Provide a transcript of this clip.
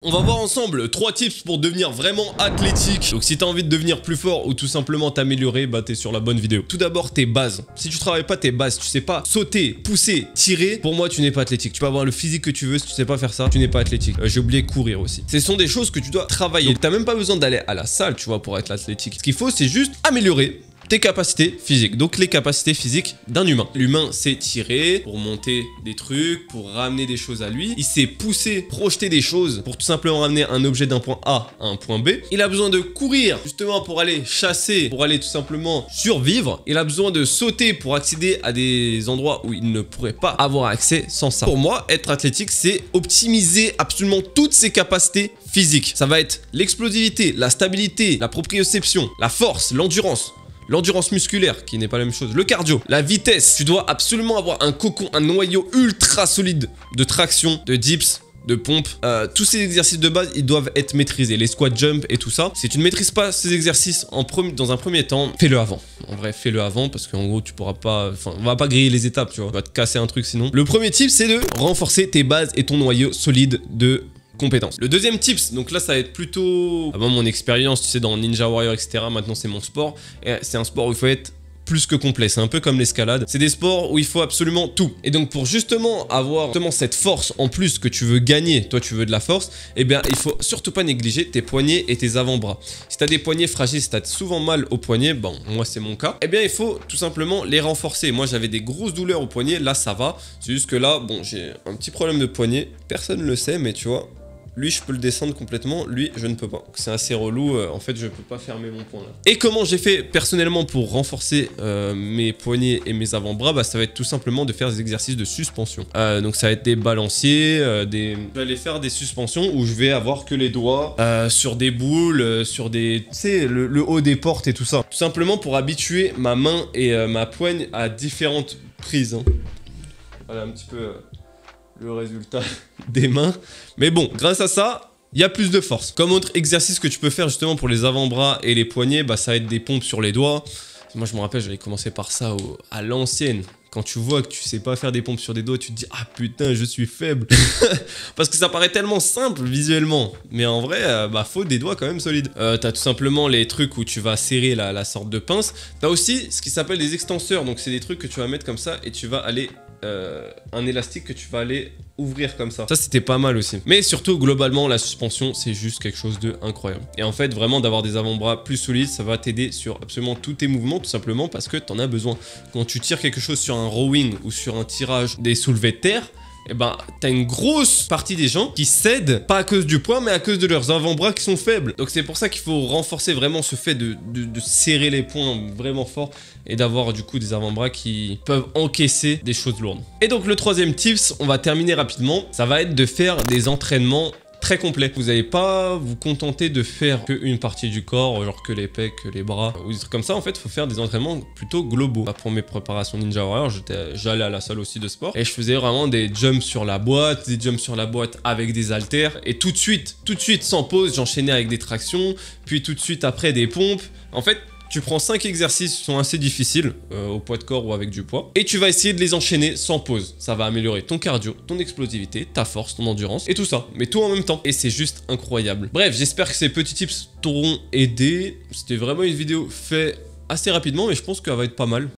On va voir ensemble 3 tips pour devenir vraiment athlétique. Donc si t'as envie de devenir plus fort ou tout simplement t'améliorer, bah t'es sur la bonne vidéo. Tout d'abord tes bases. Si tu travailles pas tes bases, tu sais pas sauter, pousser, tirer, pour moi tu n'es pas athlétique. Tu peux avoir le physique que tu veux, si tu sais pas faire ça, tu n'es pas athlétique. J'ai oublié courir aussi. Ce sont des choses que tu dois travailler. Donc t'as même pas besoin d'aller à la salle, tu vois, pour être athlétique. Ce qu'il faut, c'est juste améliorer tes capacités physiques. Donc les capacités physiques d'un humain. L'humain sait tirer pour monter des trucs, pour ramener des choses à lui. Il sait pousser, projeter des choses pour tout simplement ramener un objet d'un point A à un point B. Il a besoin de courir justement pour aller chasser, pour aller tout simplement survivre. Il a besoin de sauter pour accéder à des endroits où il ne pourrait pas avoir accès sans ça. Pour moi, être athlétique, c'est optimiser absolument toutes ses capacités physiques. Ça va être l'explosivité, la stabilité, la proprioception, la force, l'endurance musculaire, qui n'est pas la même chose, le cardio, la vitesse. Tu dois absolument avoir un cocon, un noyau ultra solide de traction, de dips, de pompe. Tous ces exercices de base, ils doivent être maîtrisés. Les squat jump et tout ça. Si tu ne maîtrises pas ces exercices dans un premier temps, fais-le avant. En vrai, fais-le avant parce qu'en gros, tu pourras pas... Enfin, on va pas griller les étapes, tu vois. On va te casser un truc sinon. Le premier tip, c'est de renforcer tes bases et ton noyau solide de compétences. Le deuxième tips, donc là ça va être plutôt avant mon expérience, tu sais, dans Ninja Warrior, etc. Maintenant c'est mon sport. Et c'est un sport où il faut être plus que complet. C'est un peu comme l'escalade. C'est des sports où il faut absolument tout. Et donc pour justement avoir cette force en plus que tu veux gagner, toi tu veux de la force, eh bien il faut surtout pas négliger tes poignets et tes avant-bras. Si tu as des poignets fragiles, si tu as souvent mal aux poignets, bon moi c'est mon cas, eh bien il faut tout simplement les renforcer. Moi j'avais des grosses douleurs aux poignets, là ça va. C'est juste que là, bon, j'ai un petit problème de poignet. Personne ne le sait, mais tu vois, lui, je peux le descendre complètement. Lui, je ne peux pas. C'est assez relou. En fait, je peux pas fermer mon poing là. Et comment j'ai fait personnellement pour renforcer mes poignets et mes avant-bras? Bah, ça va être tout simplement de faire des exercices de suspension. Donc, ça va être des balanciers, Je vais aller faire des suspensions où je vais avoir que les doigts sur des boules, sur des... Tu sais, le haut des portes et tout ça. Tout simplement pour habituer ma main et ma poigne à différentes prises. Hein. Voilà un petit peu... le résultat des mains. Mais bon, grâce à ça, il y a plus de force. Comme autre exercice que tu peux faire justement pour les avant-bras et les poignets, bah ça va être des pompes sur les doigts. Moi je me rappelle, j'avais commencé par ça à l'ancienne. Quand tu vois que tu sais pas faire des pompes sur des doigts, tu te dis « Ah putain, je suis faible !» Parce que ça paraît tellement simple visuellement. Mais en vrai, bah faut des doigts quand même solides. T'as tout simplement les trucs où tu vas serrer la sorte de pince. T'as aussi ce qui s'appelle des extenseurs. Donc c'est des trucs que tu vas mettre comme ça et tu vas aller... un élastique que tu vas aller ouvrir comme ça. Ça c'était pas mal aussi. Mais surtout globalement la suspension c'est juste quelque chose de incroyable. Et en fait vraiment d'avoir des avant-bras plus solides, ça va t'aider sur absolument tous tes mouvements, tout simplement parce que t'en as besoin. Quand tu tires quelque chose sur un rowing ou sur un tirage des soulevés de terre, et ben t'as une grosse partie des gens qui cèdent, pas à cause du poids, mais à cause de leurs avant-bras qui sont faibles. Donc c'est pour ça qu'il faut renforcer vraiment ce fait de serrer les poings vraiment fort et d'avoir du coup des avant-bras qui peuvent encaisser des choses lourdes. Et donc le troisième tips, on va terminer rapidement, ça va être de faire des entraînements très complet. Vous n'allez pas vous contenter de faire qu'une partie du corps, genre que les pecs, que les bras, ou des trucs comme ça. En fait, il faut faire des entraînements plutôt globaux. Pour mes préparations Ninja Warrior, j'allais à la salle aussi de sport et je faisais vraiment des jumps sur la boîte, avec des haltères et tout de suite, sans pause, j'enchaînais avec des tractions, puis tout de suite après des pompes. En fait, tu prends 5 exercices qui sont assez difficiles au poids de corps ou avec du poids et tu vas essayer de les enchaîner sans pause. Ça va améliorer ton cardio, ton explosivité, ta force, ton endurance et tout ça, mais tout en même temps. Et c'est juste incroyable. Bref, j'espère que ces petits tips t'auront aidé. C'était vraiment une vidéo faite assez rapidement, mais je pense qu'elle va être pas mal.